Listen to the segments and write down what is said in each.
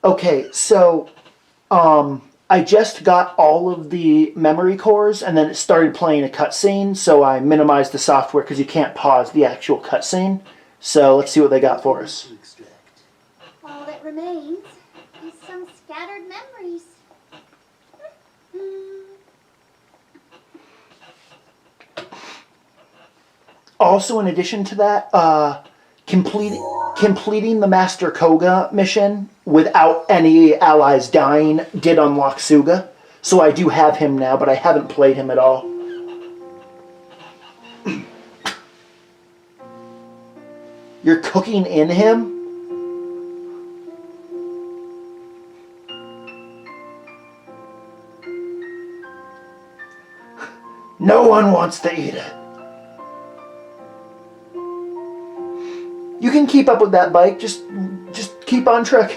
Okay, so I just got all of the memory cores, and then it started playing a cutscene. So I minimized the software because you can't pause the actual cutscene. So let's see what they got for us. All that remains is some scattered memories. Also, in addition to that, completing the Master Koga mission without any allies dying did unlock Sooga. So I do have him now, but I haven't played him at all. You're cooking in him? No one wants to eat it. You can keep up with that bike. Just keep on trucking.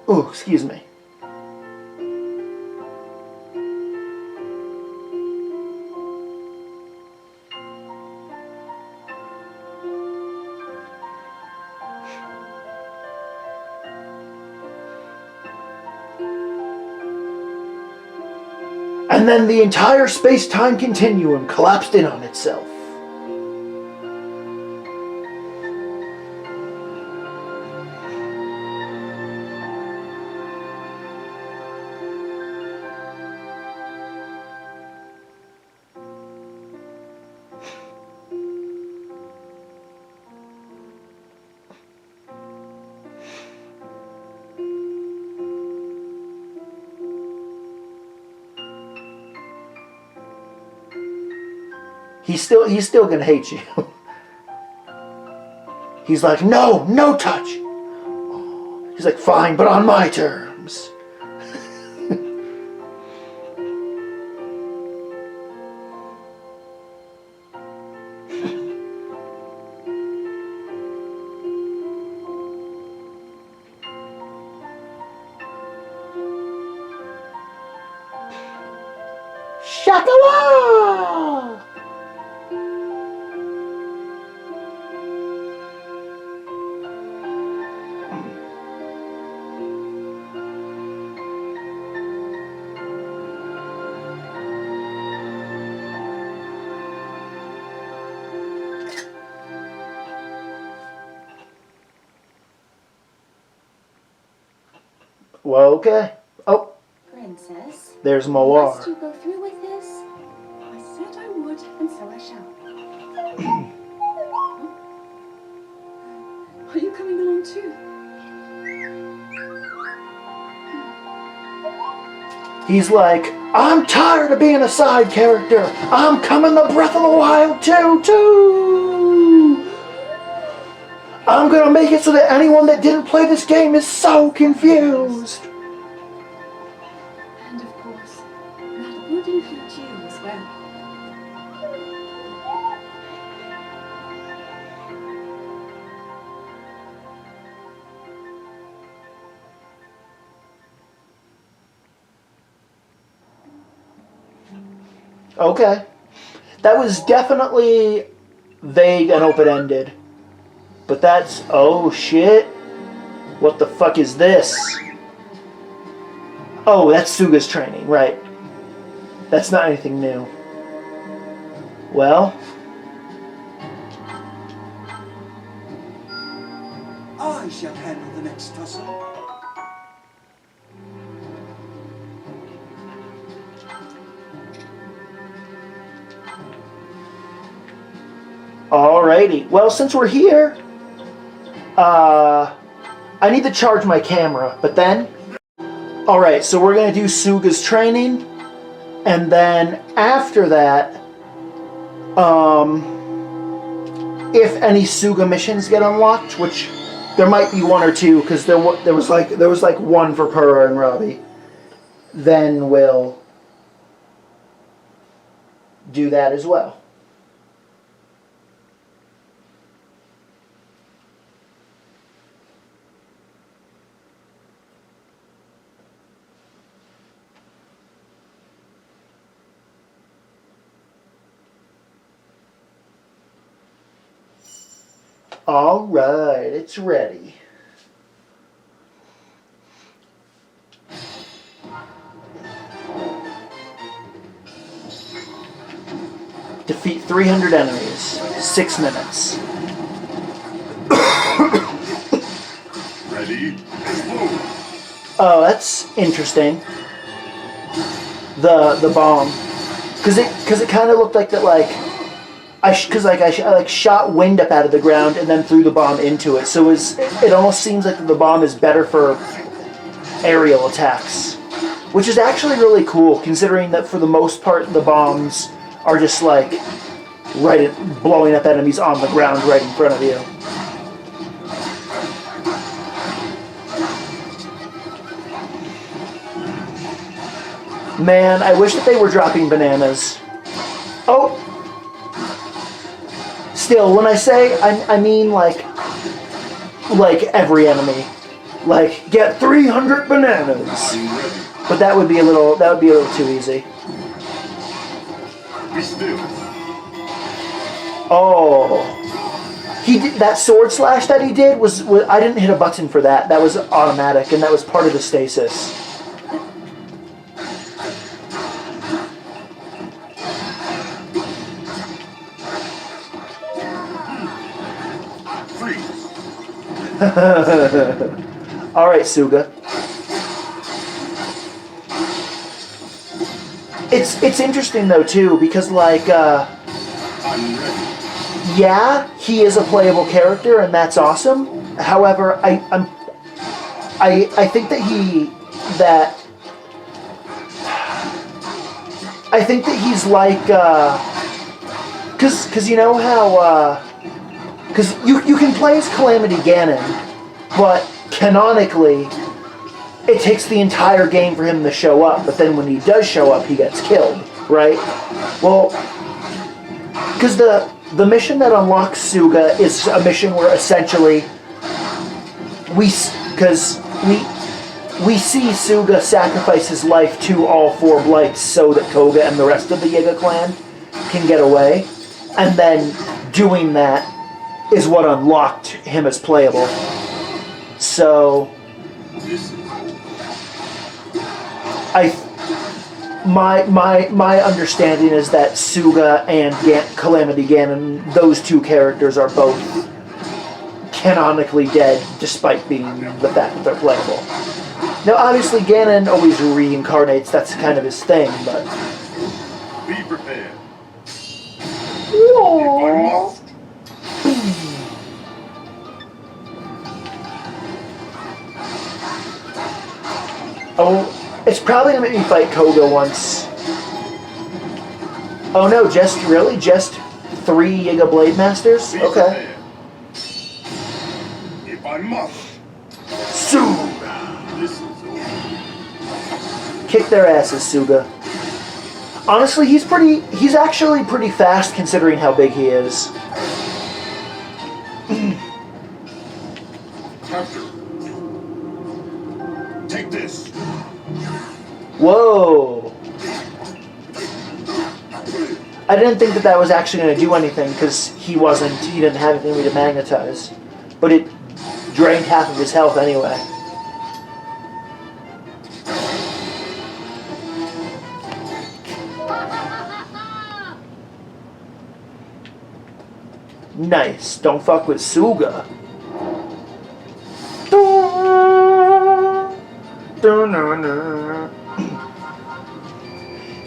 Oh, excuse me. And then the entire space-time continuum collapsed in on itself. He's still gonna hate you. He's like, no touch. He's like, fine, but on my terms. Shakala! Well, okay. Oh, Princess, there's Moar. must you go through with this? I said I would, and so I shall. Are you coming along too? He's like, I'm tired of being a side character. I'm coming to Breath of the Wild too. I'm gonna make it so that anyone that didn't play this game is so confused. And of course, that would include you as well. Okay. That was definitely vague and open-ended. But that's... oh, shit. What the fuck is this? Oh, that's Sooga's training, right. That's not anything new. Well... I shall handle the next tussle. Alrighty. Well, since we're here... I need to charge my camera, but then... Alright, so we're going to do Sooga's training, and then after that, if any Sooga missions get unlocked, which there might be one or two, because there was like one for Purah and Robbie, then we'll do that as well. All right, it's ready. Defeat 300 enemies. 6 minutes. Ready? Move. Oh, that's interesting. The bomb, because it kind of looked like that, like I shot wind up out of the ground and then threw the bomb into it. So it almost seems like the bomb is better for aerial attacks, which is actually really cool, considering that for the most part the bombs are just like blowing up enemies on the ground right in front of you. Man, I wish that they were dropping bananas. Oh! Still, when I say, I mean like every enemy. Like, get 300 bananas! But that would be a little too easy. Be still. Oh. He did, that sword slash that he did was I didn't hit a button for that. That was automatic, and that was part of the stasis. All right, Sooga. It's interesting though too, because like yeah, he is a playable character and that's awesome. However, I think that he's like cause you know how because you can play as Calamity Ganon, but canonically, it takes the entire game for him to show up, but then when he does show up, he gets killed, right? Well, because the mission that unlocks Sooga is a mission where essentially we see Sooga sacrifice his life to all 4 blights so that Koga and the rest of the Yiga clan can get away, and then doing that is what unlocked him as playable. So my understanding is that Sooga and Calamity Ganon, those 2 characters are both canonically dead, despite being the fact that they're playable. Now, obviously, Ganon always reincarnates; that's kind of his thing. But Be prepared. Aww. Oh, it's probably gonna make me fight Koga once. Oh no, just 3 Yiga Blade Masters? Be Okay. prepared. If I must. Sooga! This is over. Kick their asses, Sooga. Honestly, he's actually pretty fast considering how big he is. Capture. Take this. Whoa! I didn't think that was actually going to do anything because he didn't have anything to magnetize. But it drained half of his health anyway. Nice. Don't fuck with Sooga.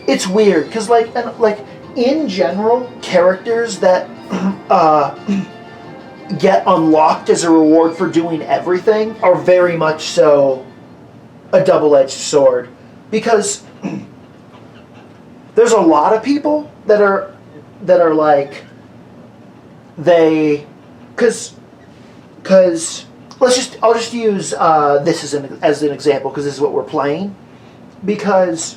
It's weird because like in general, characters that get unlocked as a reward for doing everything are very much so a double-edged sword, because there's a lot of people that are like because I'll just use this as an example because this is what we're playing, because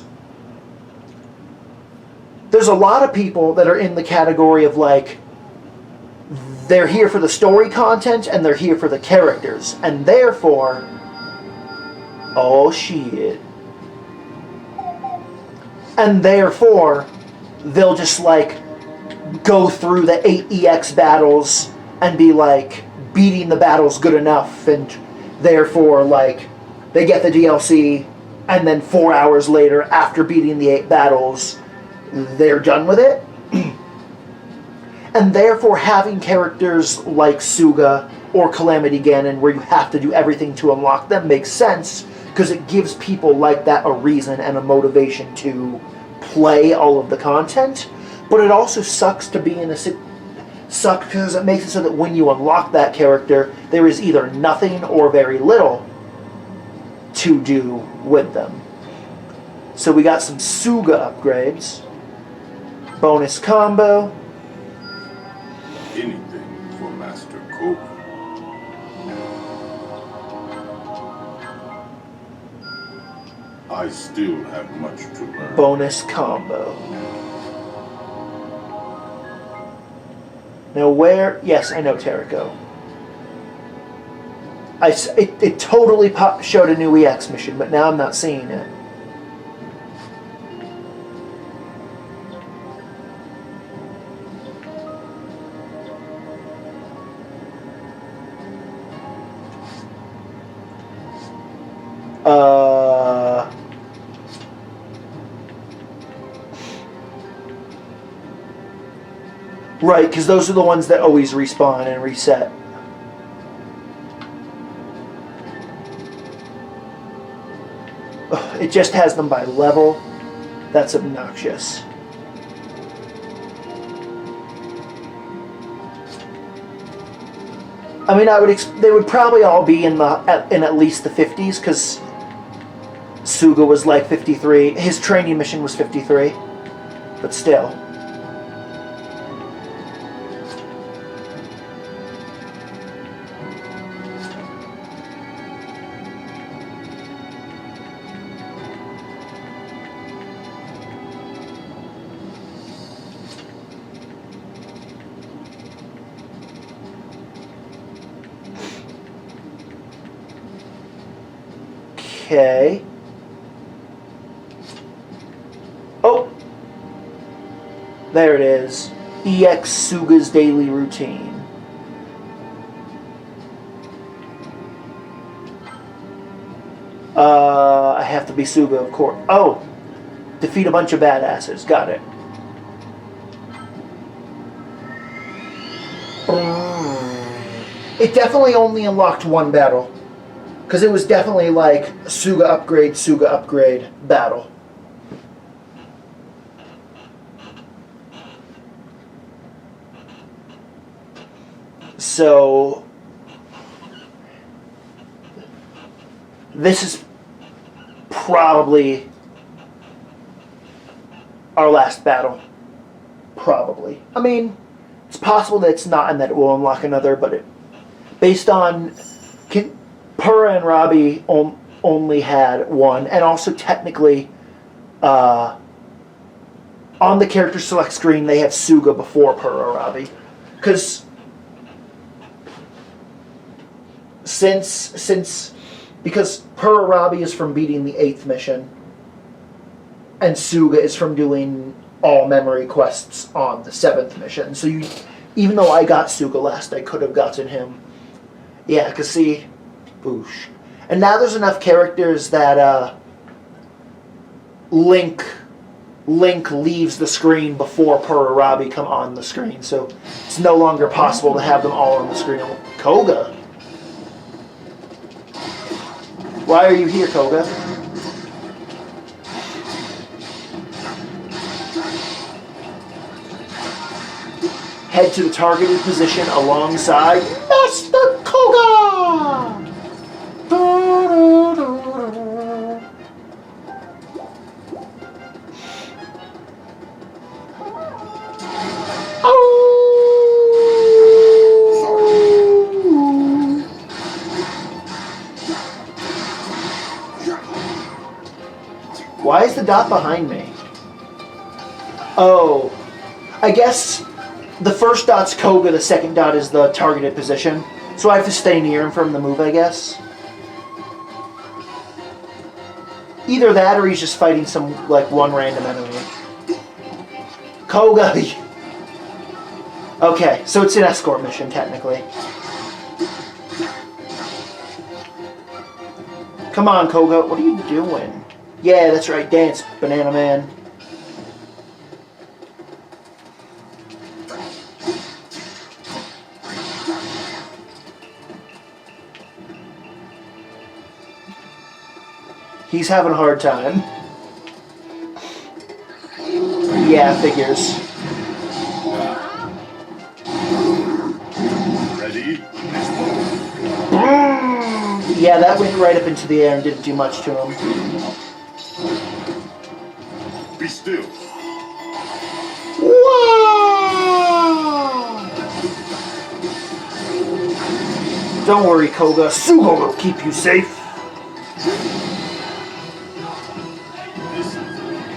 there's a lot of people that are in the category of like they're here for the story content and they're here for the characters, and therefore oh shit, and therefore they'll just like go through the 8 EX battles and be like beating the battle's good enough, and therefore, like, they get the DLC, and then 4 hours later, after beating the 8 battles, they're done with it. And therefore, having characters like Sooga or Calamity Ganon, where you have to do everything to unlock them, makes sense, because it gives people like that a reason and a motivation to play all of the content. But it also sucks to be in a suck because it makes it so that when you unlock that character, there is either nothing or very little to do with them. So we got some Sooga upgrades. Bonus combo. Anything for Master Koga. I still have much to learn. Bonus combo. Now where... Yes, I know Terrico. It totally showed a new EX mission, but now I'm not seeing it. Right, because those are the ones that always respawn and reset. Ugh, it just has them by level. That's obnoxious. I mean, they would probably all be in at least the 50s, because Sooga was like 53. His training mission was 53, but still. Okay. Oh! There it is. EX Sooga's daily routine. I have to be Sooga, of course. Oh! Defeat a bunch of badasses. Got it. It definitely only unlocked one battle. Because it was definitely like Sooga upgrade battle. So this is probably our last battle. Probably. I mean, it's possible that it's not and that it will unlock another, but based on... Purah and Robbie only had one, and also technically, on the character select screen, they have Sooga before Purah Robbie. Because because Purah Robbie is from beating the 8th mission, and Sooga is from doing all memory quests on the 7th mission. So even though I got Sooga last, I could have gotten him. Yeah, because see... Boosh. And now there's enough characters that Link leaves the screen before Purah Robbie come on the screen, so it's no longer possible to have them all on the screen. Koga? Why are you here, Koga? Head to the targeted position alongside Master Koga! Why is the dot behind me? Oh, I guess the first dot's Koga, the second dot is the targeted position. So I have to stay near him from the move, I guess. Either that or he's just fighting some, like, one random enemy. Koga! Okay, so it's an escort mission, technically. Come on, Koga. What are you doing? Yeah, that's right. Dance, Banana Man. He's having a hard time. Yeah, figures. Ready? Yeah, that went right up into the air and didn't do much to him. Be still. Whoa! Don't worry, Koga. Sooga will keep you safe.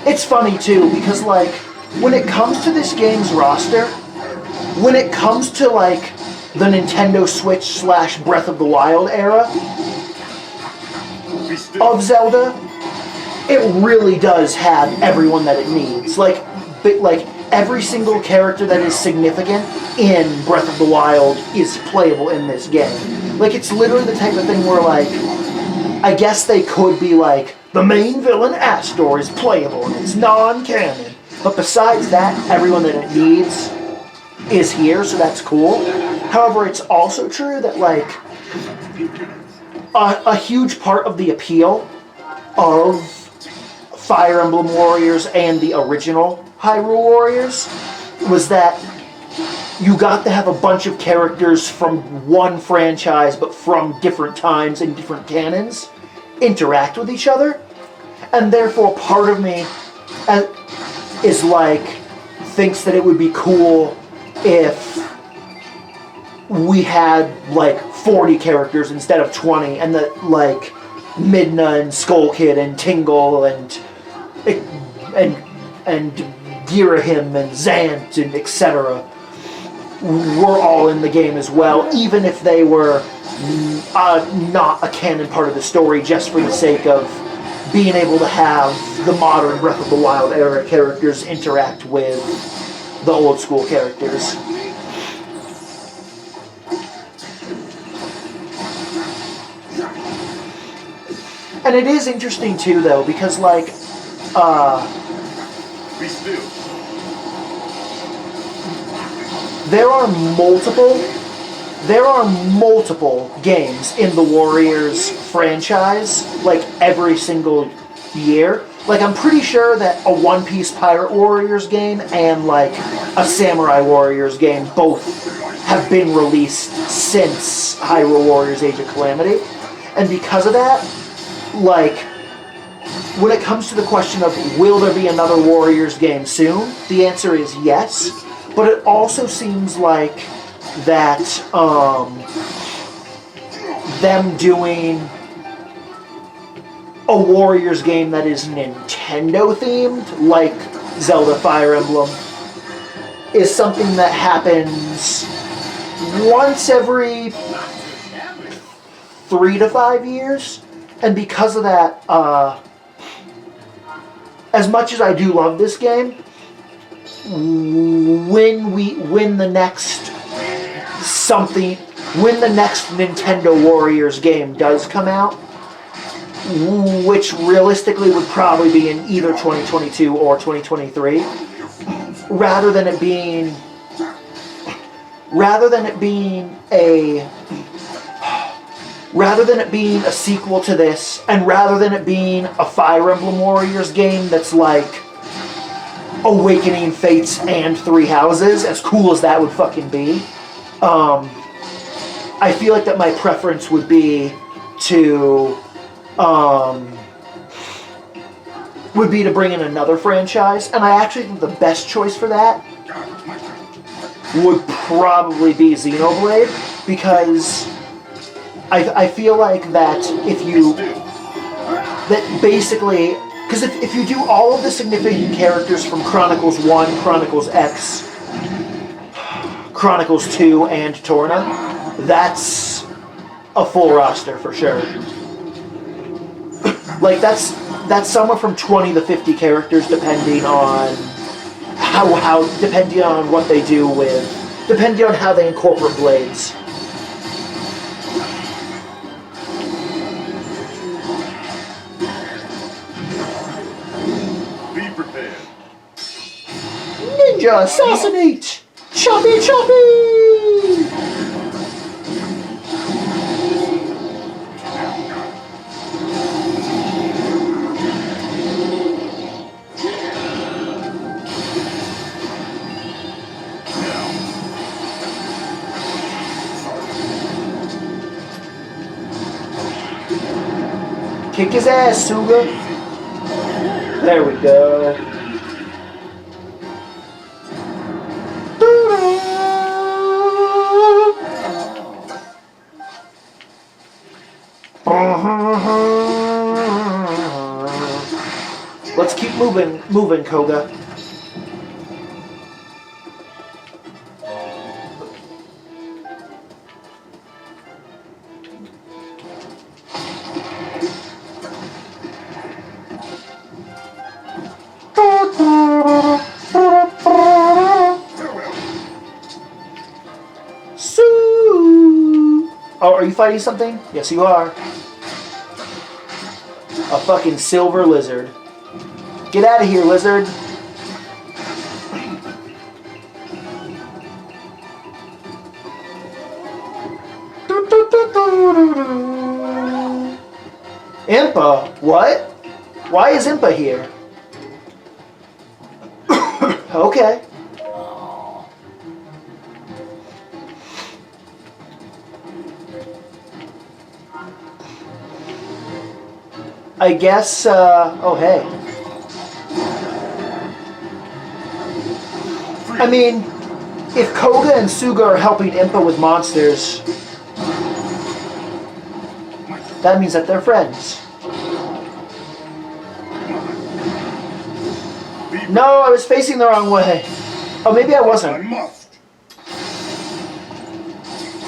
It's funny too, because like, when it comes to this game's roster, when it comes to like the Nintendo Switch / Breath of the Wild era of Zelda, it really does have everyone that it needs. Like every single character that is significant in Breath of the Wild is playable in this game. Like, it's literally the type of thing where, like, I guess they could be like, the main villain Astor is playable and it's non-canon. But besides that, everyone that it needs is here, so that's cool. However, it's also true that, like, a huge part of the appeal of Fire Emblem Warriors and the original Hyrule Warriors was that you got to have a bunch of characters from one franchise but from different times and different canons interact with each other, and therefore part of me is like, thinks that it would be cool if we had like 40 characters instead of 20, and that like Midna and Skull Kid and Tingle and Girahim and Zant and etc. were all in the game as well, even if they were not a canon part of the story, just for the sake of being able to have the modern Breath of the Wild era characters interact with the old school characters. And it is interesting too, though, because like, Be still. there are multiple games in the Warriors franchise, like every single year. Like, I'm pretty sure that a One Piece Pirate Warriors game and like a Samurai Warriors game both have been released since Hyrule Warriors Age of Calamity. And because of that, like, when it comes to the question of will there be another Warriors game soon, the answer is yes. But it also seems like that them doing a Warriors game that is Nintendo themed, like Zelda Fire Emblem, is something that happens once every 3 to 5 years. And because of that, as much as I do love this game, when the next Nintendo Warriors game does come out, which realistically would probably be in either 2022 or 2023, rather than it being a sequel to this, and rather than it being a Fire Emblem Warriors game that's like Awakening Fates and Three Houses, as cool as that would fucking be, I feel like that my preference would be to bring in another franchise, and I actually think the best choice for that would probably be Xenoblade, because I feel like that if you do all of the significant characters from Chronicles 1, Chronicles X, Chronicles 2, and Torna, that's a full roster for sure. Like, that's somewhere from 20 to 50 characters, depending on depending on what they do depending on how they incorporate blades. Ninja assassinate! Choppy choppy! Kick his ass, Sooga. There we go. Let's keep moving, Koga. Oh, are you fighting something? Yes, you are. A fucking silver lizard. Get out of here, lizard. Impa? What? Why is Impa here? Okay. I guess, oh hey. I mean, if Koga and Sooga are helping Impa with monsters, that means that they're friends. No, I was facing the wrong way. Oh, maybe I wasn't.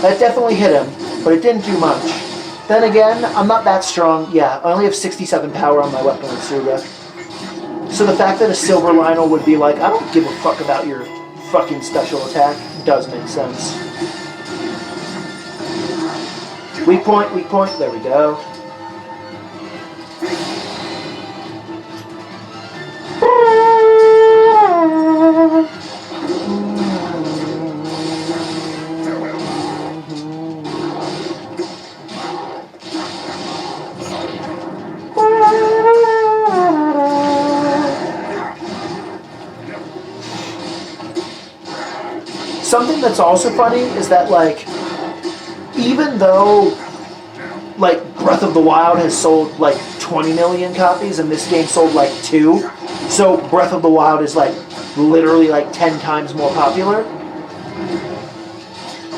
That definitely hit him, but it didn't do much. Then again, I'm not that strong. Yeah, I only have 67 power on my weapon with Sooga. So the fact that a silver Lionel would be like, I don't give a fuck about your fucking special attack, does make sense. Weak point, there we go. Something that's also funny is that, like, even though, like, Breath of the Wild has sold, like, 20 million copies and this game sold, like, 2, so Breath of the Wild is, like, literally, like, 10 times more popular,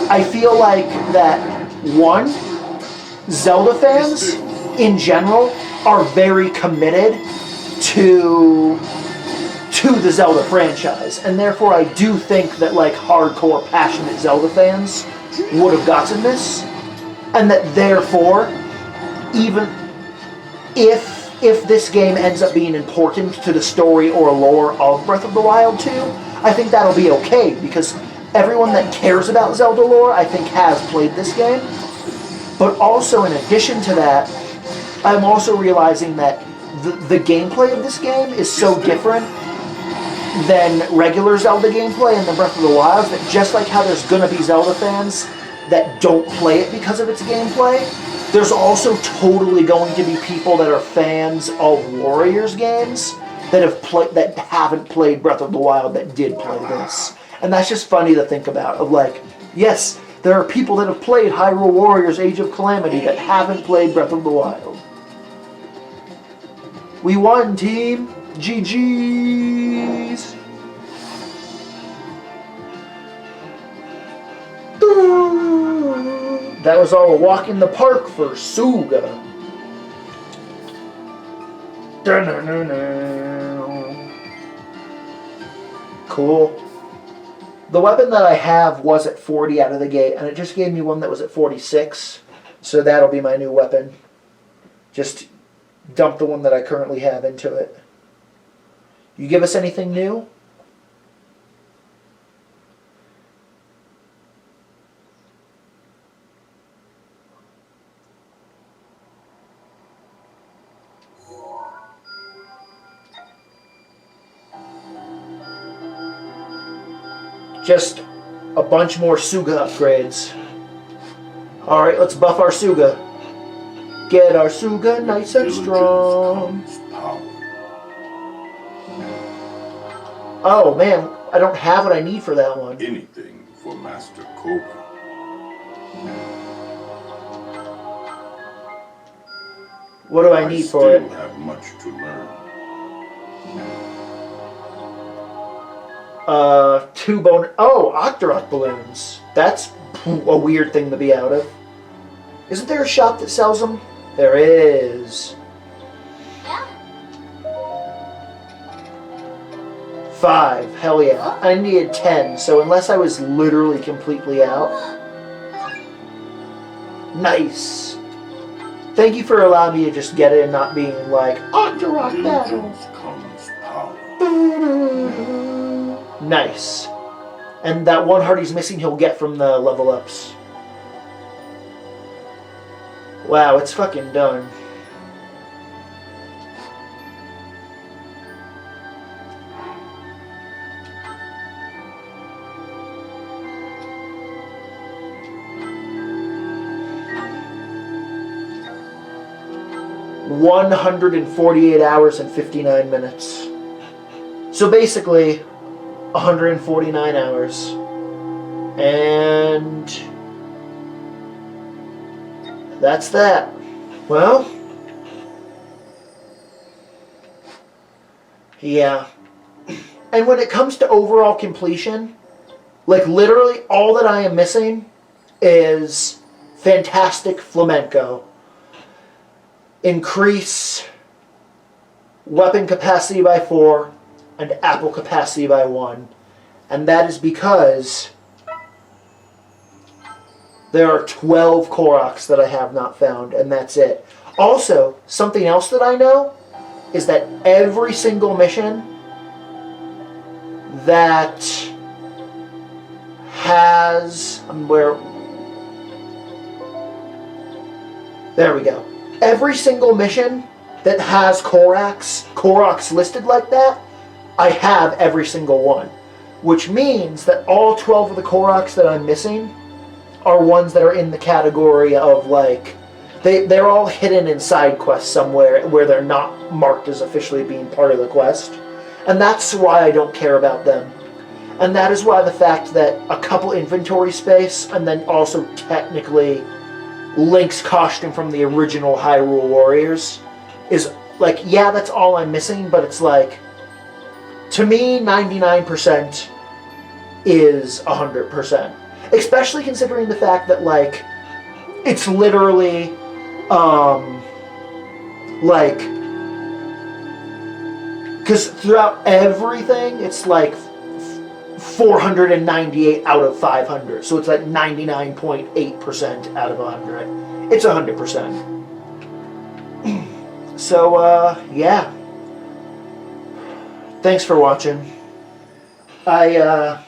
I feel like that, one, Zelda fans, in general, are very committed to the Zelda franchise, and therefore I do think that, like, hardcore, passionate Zelda fans would have gotten this, and that therefore, even if this game ends up being important to the story or lore of Breath of the Wild 2, I think that'll be okay, because everyone that cares about Zelda lore, I think, has played this game. But also, in addition to that, I'm also realizing that the gameplay of this game is so different than regular Zelda gameplay in the Breath of the Wild, that just like how there's gonna be Zelda fans that don't play it because of its gameplay, there's also totally going to be people that are fans of Warriors games that haven't played Breath of the Wild that did play this. And that's just funny to think about, of like, yes, there are people that have played Hyrule Warriors Age of Calamity that haven't played Breath of the Wild. We won, team! GG's! That was all a walk in the park for Sooga. Cool. The weapon that I have was at 40 out of the gate, and it just gave me one that was at 46. So that'll be my new weapon. Just dump the one that I currently have into it. You give us anything new? Just a bunch more Sooga upgrades. Alright, let's buff our Sooga. Get our Sooga nice and Diligence strong. comes power. Oh man, I don't have what I need for that one. Anything for Master Cobra. What do I need for it? I still have much to learn. 2 bone. Oh, Octorok balloons. That's a weird thing to be out of. Isn't there a shop that sells them? There is. Yeah. 5. Hell yeah. I needed 10, so unless I was literally completely out. Nice. Thank you for allowing me to just get it and not being like, Octorok battle. Diligence comes power. Nice. And that one heart he's missing he'll get from the level ups. Wow, it's fucking done. $148 hours and 59 minutes. So basically, 149 hours. And that's that. Well, yeah. And when it comes to overall completion, like literally all that I am missing is Fantastic Flamenco. Increase weapon capacity by 4 and apple capacity by 1. And that is because there are 12 Koroks that I have not found, and that's it. Also, something else that I know is that every single mission that has... There we go. Every single mission that has Koroks listed like that, I have every single one. Which means that all 12 of the Koroks that I'm missing are ones that are in the category of like... They're all hidden in side quests somewhere where they're not marked as officially being part of the quest. And that's why I don't care about them. And that is why the fact that a couple inventory space and then also technically Link's costume from the original Hyrule Warriors is like, yeah, that's all I'm missing, but it's like, to me, 99% is 100%. Especially considering the fact that, like, it's literally, like, because throughout everything, it's like 498 out of 500. So it's like 99.8% out of 100. It's 100%. So, yeah. Thanks for watching. I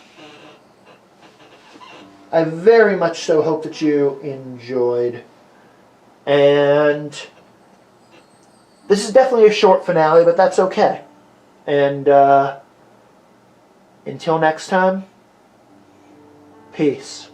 very much so hope that you enjoyed. And this is definitely a short finale, but that's okay. And, until next time, peace.